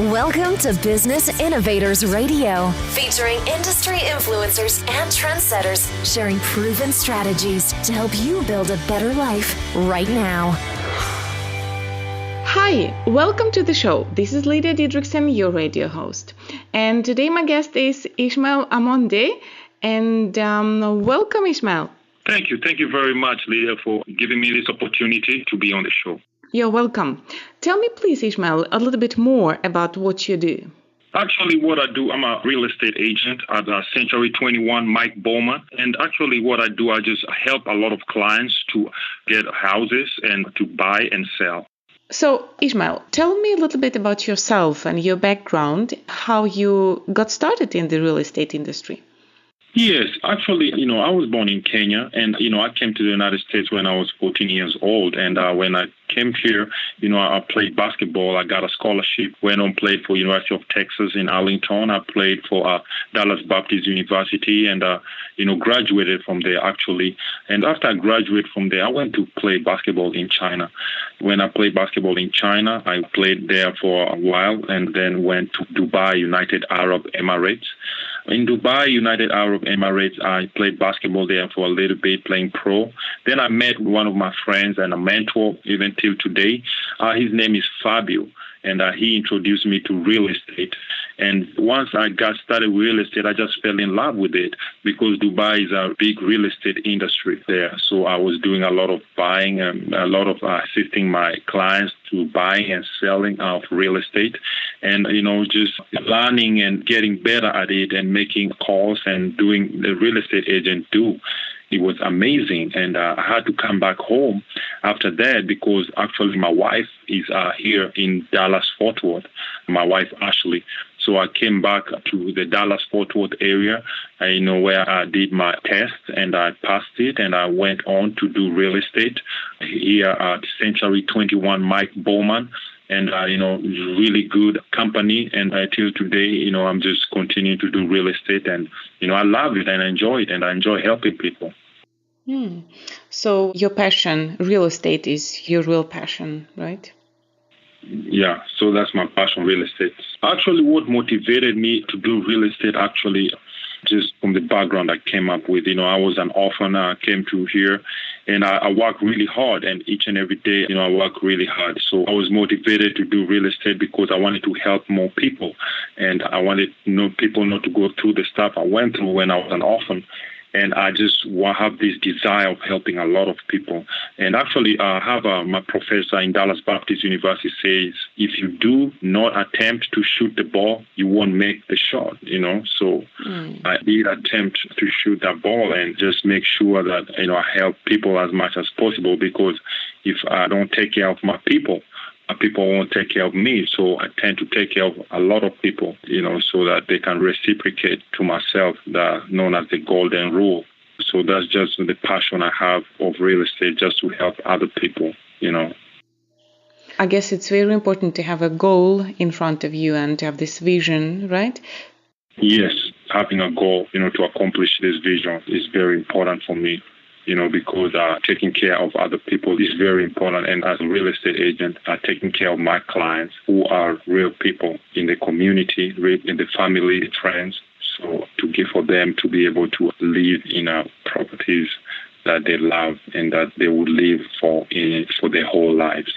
Welcome to Business Innovators Radio, featuring industry influencers and trendsetters sharing proven strategies to help you build a better life right now. Hi, welcome to the show. This is Lydia Didrikson, your radio host. And today my guest is Ishmael Omondi. And welcome, Ishmael. Thank you. Thank you very much, Lydia, for giving me this opportunity to be on the show. You're welcome. Tell me, please, Ishmael, a little bit more about what you do. Actually, what I do, I'm a real estate agent at Century 21, Mike Bowman. And actually, what I do, I just help a lot of clients to get houses and to buy and sell. So, Ishmael, tell me a little bit about yourself and your background, how you got started in the real estate industry. Yes, actually, I was born in Kenya, and, I came to the United States when I was 14 years old. And when I came here, I played basketball. I got a scholarship, went on, played for University of Texas in Arlington. I played for Dallas Baptist University and, graduated from there, actually. And after I graduated from there, I went to play basketball in China. When I played basketball in China, I played there for a while and then went to Dubai, United Arab Emirates. In Dubai, United Arab Emirates, I played basketball there for a little bit, playing pro. Then I met one of my friends and a mentor, even till today. His name is Fabio, and he introduced me to real estate. And once I got started with real estate, I just fell in love with it because Dubai is a big real estate industry there. So I was doing a lot of buying and a lot of assisting my clients to buying and selling of real estate. And, just learning and getting better at it and making calls and doing the real estate agent do. It was amazing. And I had to come back home after that because actually my wife is here in Dallas-Fort Worth, my wife, Ashley. So I came back to the Dallas-Fort Worth area, where I did my test and I passed it and I went on to do real estate here at Century 21 Mike Bowman. And, really good company. And till today, I'm just continuing to do real estate. And, I love it and I enjoy it. And I enjoy helping people. So your passion, real estate, is your real passion, right? Yeah, so that's my passion, real estate. Actually, what motivated me to do real estate, just from the background I came up with, I was an orphan. I came to here and I work really hard, and each and every day, I work really hard. So I was motivated to do real estate because I wanted to help more people, and I wanted people not to go through the stuff I went through when I was an orphan. And I just have this desire of helping a lot of people. And actually, I have my professor in Dallas Baptist University says, if you do not attempt to shoot the ball, you won't make the shot, So I did attempt to shoot that ball and just make sure that, I help people as much as possible, because if I don't take care of my people won't take care of me. So I tend to take care of a lot of people, so that they can reciprocate to myself, that known as the golden rule. So that's just the passion I have of real estate, just to help other people, I guess it's very important to have a goal in front of you and to have this vision, right? Yes, having a goal, to accomplish this vision is very important for me. Because taking care of other people is very important. And as a real estate agent, taking care of my clients who are real people in the community, in the family, friends. So to give for them to be able to live in properties that they love and that they would live for their whole lives.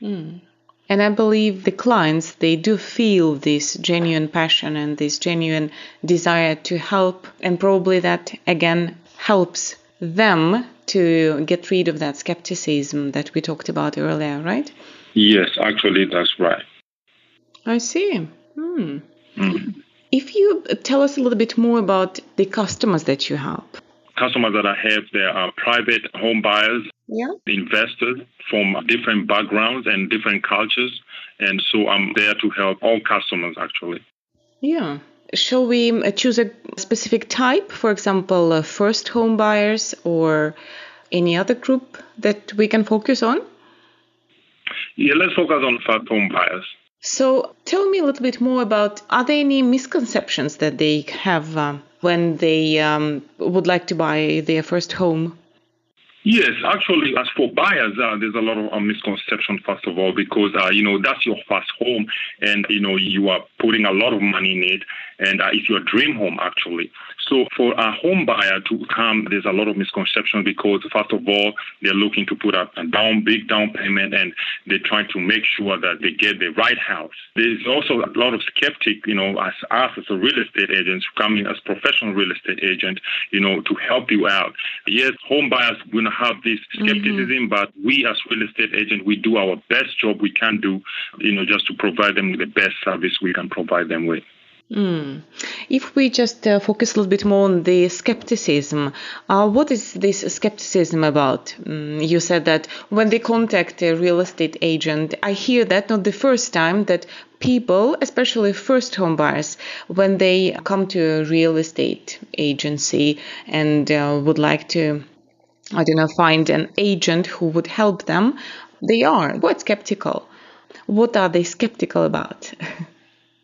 And I believe the clients, they do feel this genuine passion and this genuine desire to help. And probably that, again, helps them to get rid of that skepticism that we talked about earlier, right? Yes, actually, that's right. I see. If you tell us a little bit more about the customers that you help. Customers that I have, they are private home buyers, investors from different backgrounds and different cultures. And so I'm there to help all customers, actually. Yeah. Shall we choose a specific type, for example, first home buyers or any other group that we can focus on? Yeah, let's focus on first home buyers. So tell me a little bit more about, are there any misconceptions that they have when they would like to buy their first home? Yes, actually, as for buyers, there's a lot of misconception, first of all, because, that's your first home and, you are putting a lot of money in it and it's your dream home, actually. So for a home buyer to come, there's a lot of misconception because, first of all, they're looking to put a big down payment and they're trying to make sure that they get the right house. There's also a lot of skeptic, as us as a real estate agents, coming as professional real estate agent, to help you out. Yes, home buyers going to have this skepticism, but we as real estate agents, we do our best job we can do, just to provide them with the best service we can provide them with. If we just focus a little bit more on the skepticism, what is this skepticism about? You said that when they contact a real estate agent, I hear that not the first time that people, especially first home buyers, when they come to a real estate agency and would like to, find an agent who would help them, they are quite skeptical. What are they skeptical about?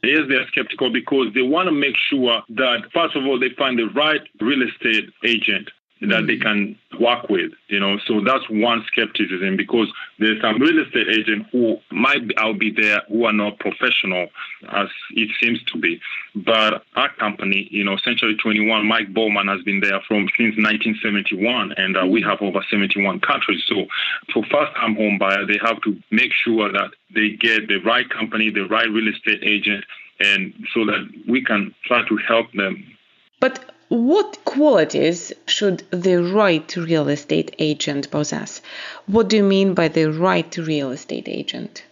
Yes, they're skeptical because they want to make sure that, first of all, they find the right real estate agent that they can work with, So that's one skepticism because there's some real estate agent who might out be there who are not professional as it seems to be. But our company, Century 21, Mike Bowman has been there since 1971, and we have over 71 countries. So for first-time home buyer, they have to make sure that they get the right company, the right real estate agent, and so that we can try to help them. But what qualities should the right real estate agent possess? What do you mean by the right real estate agent?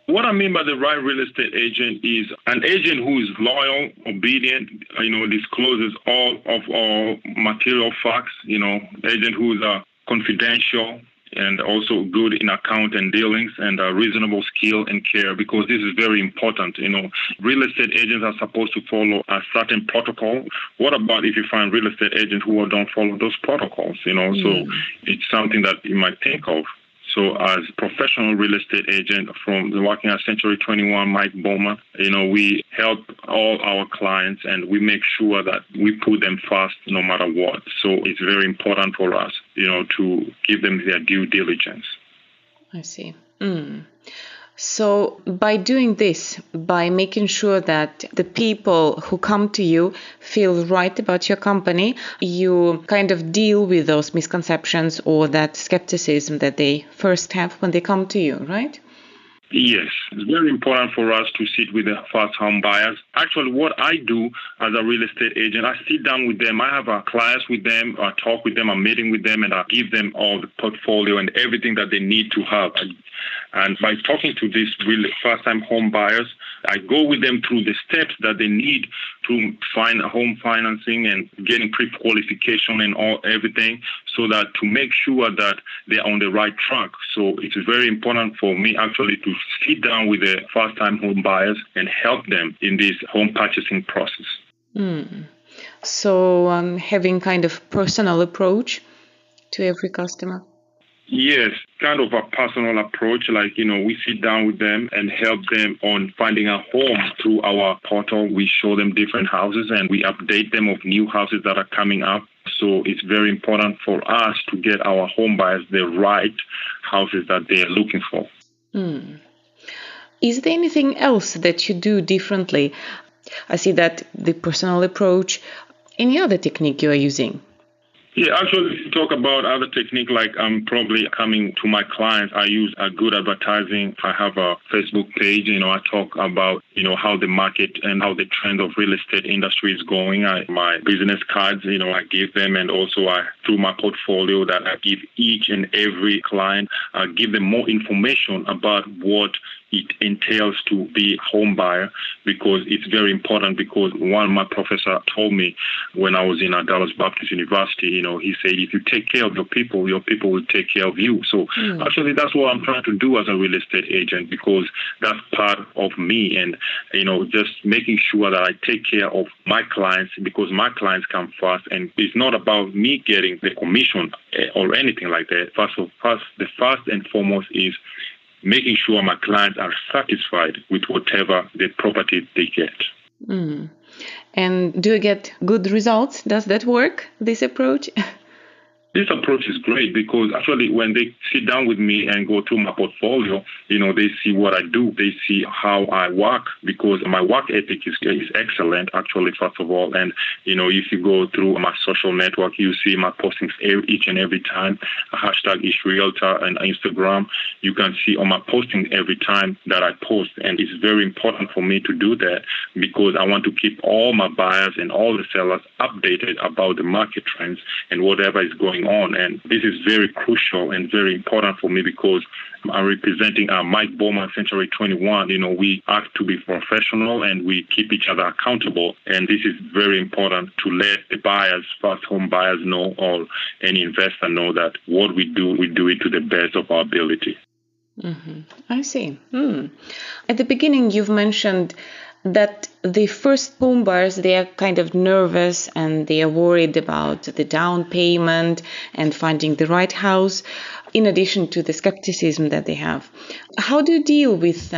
What I mean by the right real estate agent is an agent who is loyal, obedient, discloses all material facts, agent who is confidential, and also good in account and dealings and reasonable skill and care, because this is very important. Real estate agents are supposed to follow a certain protocol. What about if you find real estate agents who don't follow those protocols? So it's something that you might think of. So as professional real estate agent from working at Century 21, Mike Bowman, we help all our clients and we make sure that we put them first no matter what. So it's very important for us, to give them their due diligence. I see. So by doing this, by making sure that the people who come to you feel right about your company, you kind of deal with those misconceptions or that skepticism that they first have when they come to you, right? Yes, it's very important for us to sit with the first home buyers. Actually, what I do as a real estate agent, I sit down with them. I have a class with them, I talk with them, a meeting with them, and I give them all the portfolio and everything that they need to have. And by talking to these really first-time home buyers, I go with them through the steps that they need to find a home financing and getting pre-qualification and everything, so that to make sure that they're on the right track. So it's very important for me actually to sit down with the first-time home buyers and help them in this home purchasing process. So having kind of personal approach to every customer. Yes, kind of a personal approach, we sit down with them and help them on finding a home through our portal. We show them different houses and we update them of new houses that are coming up. So it's very important for us to get our home buyers the right houses that they are looking for. Is there anything else that you do differently? I see that the personal approach. Any other technique you are using? Yeah, actually, to talk about other technique, like I'm probably coming to my clients, I use a good advertising. I have a Facebook page, I talk about, how the market and how the trend of real estate industry is going. My business cards, I give them, and also through my portfolio that I give each and every client, I give them more information about what it entails to be a home buyer, because it's very important. Because my professor told me when I was in Dallas Baptist University, he said, if you take care of your people will take care of you. So actually that's what I'm trying to do as a real estate agent, because that's part of me. And, just making sure that I take care of my clients, because my clients come first. And it's not about me getting the commission or anything like that. The first and foremost is making sure my clients are satisfied with whatever the property they get. And do you get good results? Does that work, this approach? This approach is great because actually when they sit down with me and go through my portfolio, they see what I do. They see how I work because my work ethic is excellent, actually, first of all. And, if you go through my social network, you see my postings each and every time, hashtag Realtor and Instagram. You can see on my posting every time that I post. And it's very important for me to do that because I want to keep all my buyers and all the sellers updated about the market trends and whatever is going on. And this is very crucial and very important for me because I'm representing Mike Bowman, Century 21. We act to be professional and we keep each other accountable. And this is very important to let the buyers, first home buyers know, or any investor know that what we do it to the best of our ability. Mm-hmm. I see. At the beginning, you've mentioned that the first home buyers, they are kind of nervous and they are worried about the down payment and finding the right house, in addition to the skepticism that they have. How do you deal with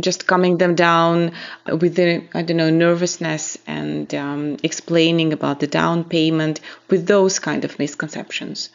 just calming them down with the, nervousness and explaining about the down payment with those kind of misconceptions?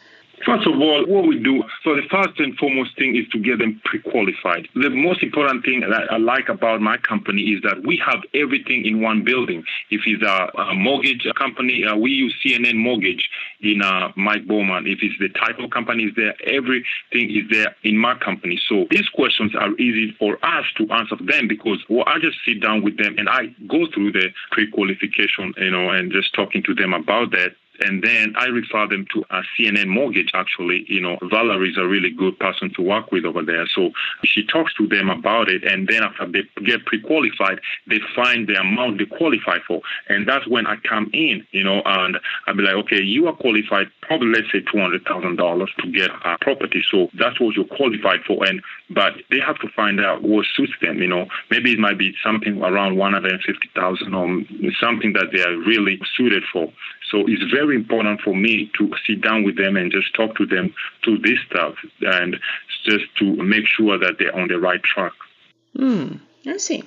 First of all, what we do, so the first and foremost thing is to get them pre-qualified. The most important thing that I like about my company is that we have everything in one building. If it's a mortgage company, we use CNN Mortgage in Mike Bowman. If it's the title company is there, everything is there in my company. So these questions are easy for us to answer them because I just sit down with them and I go through the pre-qualification, and just talking to them about that. And then I refer them to a CNN Mortgage, actually. Valerie is a really good person to work with over there. So she talks to them about it. And then after they get pre-qualified, they find the amount they qualify for. And that's when I come in, and I'll be like, okay, you are qualified, probably let's say $200,000 to get a property. So that's what you're qualified for. But they have to find out what suits them. Maybe it might be something around $150,000 or something that they are really suited for. So it's very important for me to sit down with them and just talk to them through this stuff and just to make sure that they're on the right track. I see.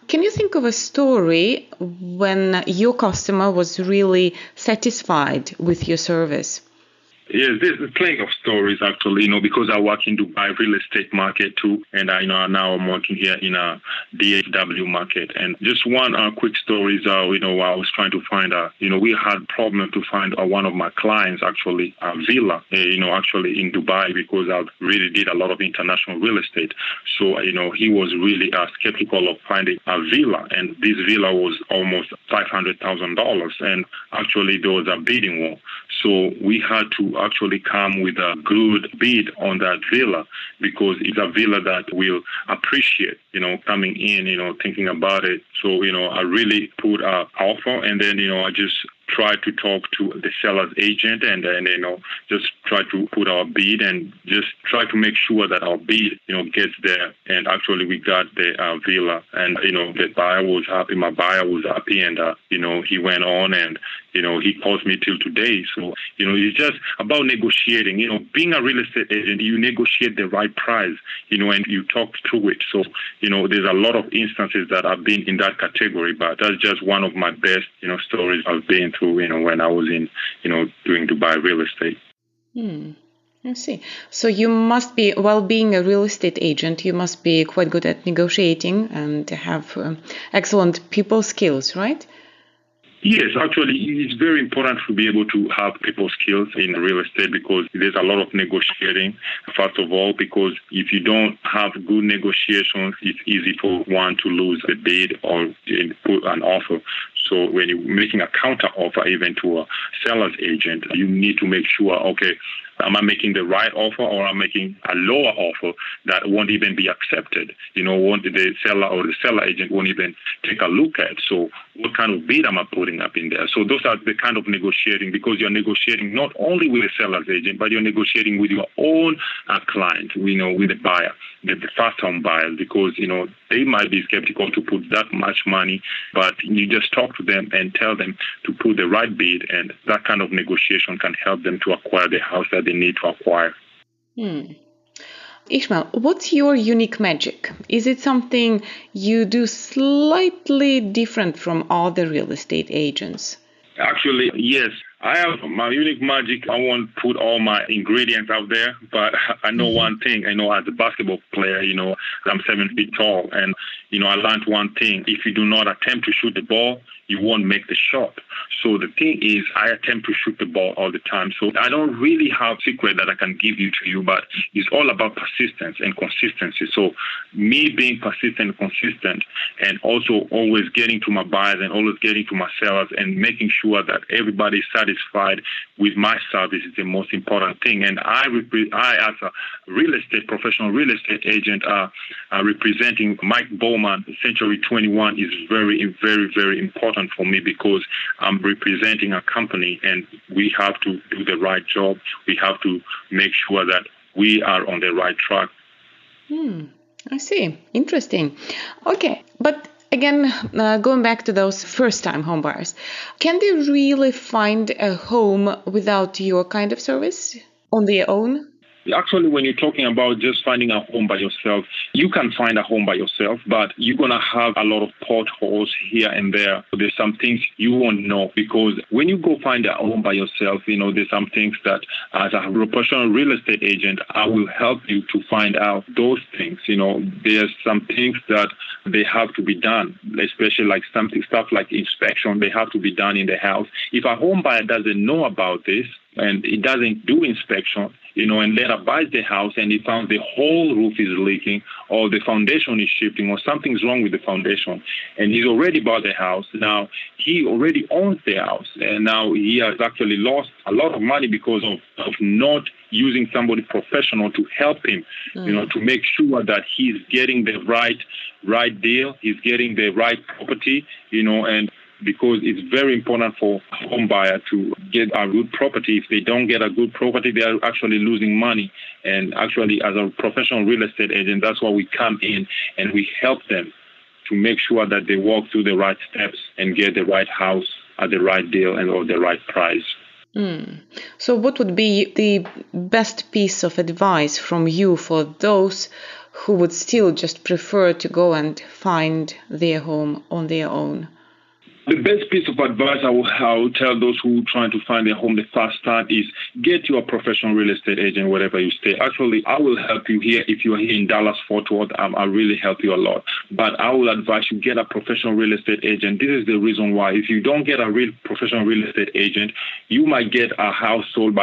Can you think of a story when your customer was really satisfied with your service? Yes, there's plenty of stories actually, because I work in Dubai real estate market too, and now I'm working here in a DHW market. And just one quick story is, I was trying to find we had problem to find one of my clients actually a villa, actually in Dubai because I really did a lot of international real estate. So, he was really skeptical of finding a villa, and this villa was almost $500,000, and actually there was a bidding war. So we had to actually come with a good bid on that villa because it's a villa that will appreciate, coming in, thinking about it. So, I really put an offer and then, I just try to talk to the seller's agent and just try to put our bid and just try to make sure that our bid, gets there. And actually we got the villa and, the buyer was happy. My buyer was happy and, he went on and, he calls me till today. So, it's just about negotiating, being a real estate agent, you negotiate the right price, and you talk through it. So, there's a lot of instances that I've been in that category, but that's just one of my best, stories I've been through, when I was in, doing Dubai real estate. I see. So you must be, while being a real estate agent, you must be quite good at negotiating and have excellent people skills, right? Yes, actually, it's very important to be able to have people skills in real estate because there's a lot of negotiating, first of all, because if you don't have good negotiations, it's easy for one to lose a bid or put an offer. So when you're making a counter offer even to a seller's agent, you need to make sure, okay, am I making the right offer or am I making a lower offer that won't even be accepted? Won't the seller or the seller agent won't even take a look at. So what kind of bid am I putting up in there? So those are the kind of negotiating because you're negotiating not only with the seller's agent, but you're negotiating with your own client, with the buyer, the first-time buyers, because, they might be skeptical to put that much money, but you just talk to them and tell them to put the right bid, and that kind of negotiation can help them to acquire the house that they need to acquire. Ishmael, what's your unique magic? Is it something you do slightly different from other real estate agents? Actually, yes. I have my unique magic. I won't put all my ingredients out there, but I know one thing. I know as a basketball player, I'm 7 feet tall. And, I learned one thing. If you do not attempt to shoot the ball, you won't make the shot. So the thing is, I attempt to shoot the ball all the time. So I don't really have a secret that I can give you to you, but it's all about persistence and consistency. So me being persistent and consistent, and also always getting to my buyers and always getting to my sellers and making sure that everybody is satisfied with my service is the most important thing. And I as a professional real estate agent, representing Mike Bowman, Century 21, is very, very, very important for me, because I'm representing a company and we have to do the right job. We have to make sure that we are on the right track. I see. Interesting. Okay. But again, going back to those first-time homebuyers, can they really find a home without your kind of service on their own? Actually, when you're talking about just finding a home by yourself, you can find a home by yourself, but you're going to have a lot of potholes here and there. There's some things you won't know, because when you go find a home by yourself, there's some things that as a professional real estate agent, I will help you to find out those things. There's some things that they have to be done, especially like stuff like inspection. They have to be done in the house. If a home buyer doesn't know about this and it doesn't do inspection, and later buys the house and he found the whole roof is leaking, or the foundation is shifting, or something's wrong with the foundation, and he's already bought the house. Now, he already owns the house, and now he has actually lost a lot of money because of not using somebody professional to help him, to make sure that he's getting the right deal, he's getting the right property, and because it's very important for a home buyer to get a good property. If they don't get a good property, they are actually losing money. And actually, as a professional real estate agent, that's why we come in and we help them to make sure that they walk through the right steps and get the right house at the right deal and or the right price. So what would be the best piece of advice from you for those who would still just prefer to go and find their home on their own? The best piece of advice I will tell those who are trying to find a home the first time is get you a professional real estate agent wherever you stay. Actually, I will help you here. If you're here in Dallas, Fort Worth, I'll really help you a lot. But I will advise you get a professional real estate agent. This is the reason why. If you don't get a real professional real estate agent, you might get a house sold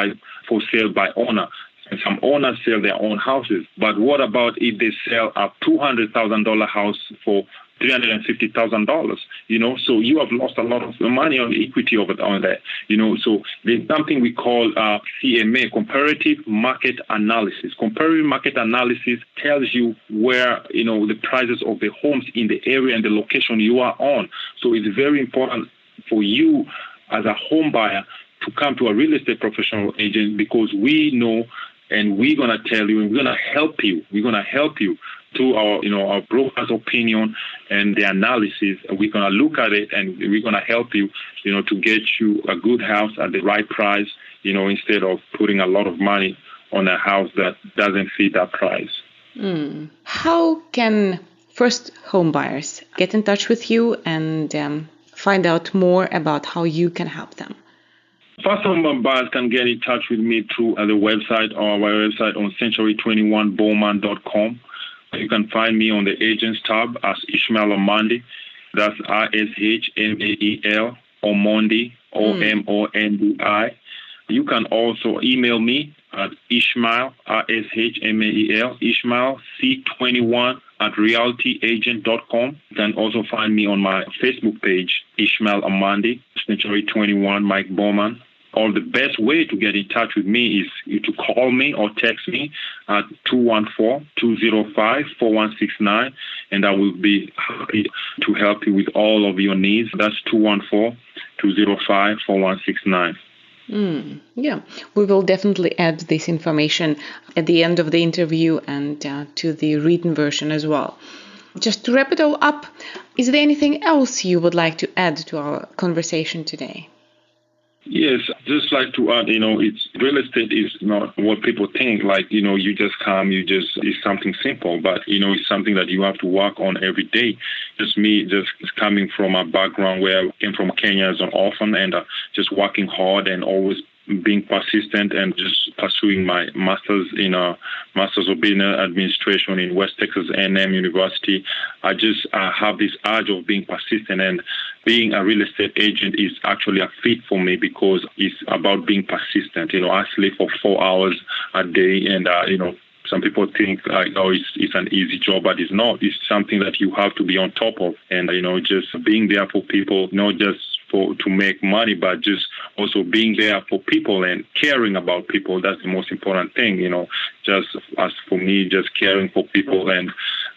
for sale by owner. And some owners sell their own houses. But what about if they sell a $200,000 house for $350,000, so you have lost a lot of money on equity on that, so there's something we call CMA, comparative market analysis. Comparative market analysis tells you where, the prices of the homes in the area and the location you are on. So it's very important for you as a home buyer to come to a real estate professional agent, because we know and we're going to tell you and we're going to help you. We're going to help you through our broker's opinion and the analysis. We're going to look at it and we're going to help you, to get you a good house at the right price, instead of putting a lot of money on a house that doesn't fit that price. How can first home buyers get in touch with you and find out more about how you can help them? First home buyers can get in touch with me through the website or my website on century21bowman.com. You can find me on the agents tab as Ishmael Omondi. That's Ishmael Omondi, Omondi. You can also email me at Ishmael, Ishmael, Ishmael C21 at realtyagent.com. You can also find me on my Facebook page, Ishmael Omondi, Century 21, Mike Bowman. Or the best way to get in touch with me is to call me or text me at 214-205-4169, and I will be happy to help you with all of your needs. That's 214-205-4169. Yeah, we will definitely add this information at the end of the interview and to the written version as well. Just to wrap it all up, is there anything else you would like to add to our conversation today? Yes, just like to add, it's real estate is not what people think. Like, you just come, it's something simple, but, it's something that you have to work on every day. Just me, just coming from a background where I came from Kenya as an orphan and just working hard and always being persistent and just pursuing my master's of business administration in West Texas A&M University. I have this urge of being persistent, and being a real estate agent is actually a fit for me because it's about being persistent. I sleep for 4 hours a day, and some people think like, oh, it's an easy job, but it's not. It's something that you have to be on top of, and just being there for people, not just to make money, but just also being there for people and caring about people. That's the most important thing, just as for me, just caring for people and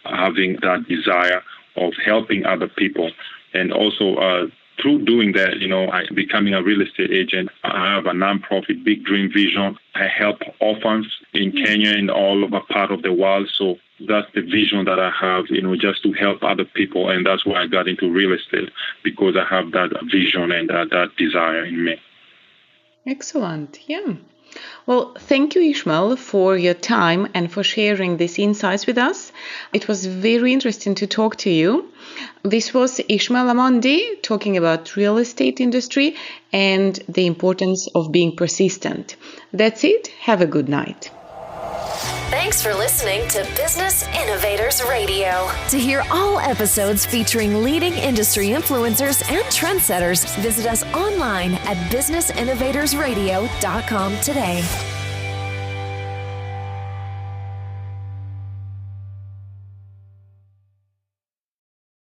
having that desire of helping other people. And also through doing that, becoming a real estate agent, I have a nonprofit, Big Dream Vision. I help orphans in Kenya and all over part of the world. So that's the vision that I have, just to help other people. And that's why I got into real estate, because I have that vision and that desire in me. Excellent. Yeah. Well, thank you, Ishmael, for your time and for sharing these insights with us. It was very interesting to talk to you. This was Ishmael Omondi talking about real estate industry and the importance of being persistent. That's it. Have a good night. Thanks for listening to Business Innovators Radio. To hear all episodes featuring leading industry influencers and trendsetters, visit us online at businessinnovatorsradio.com today.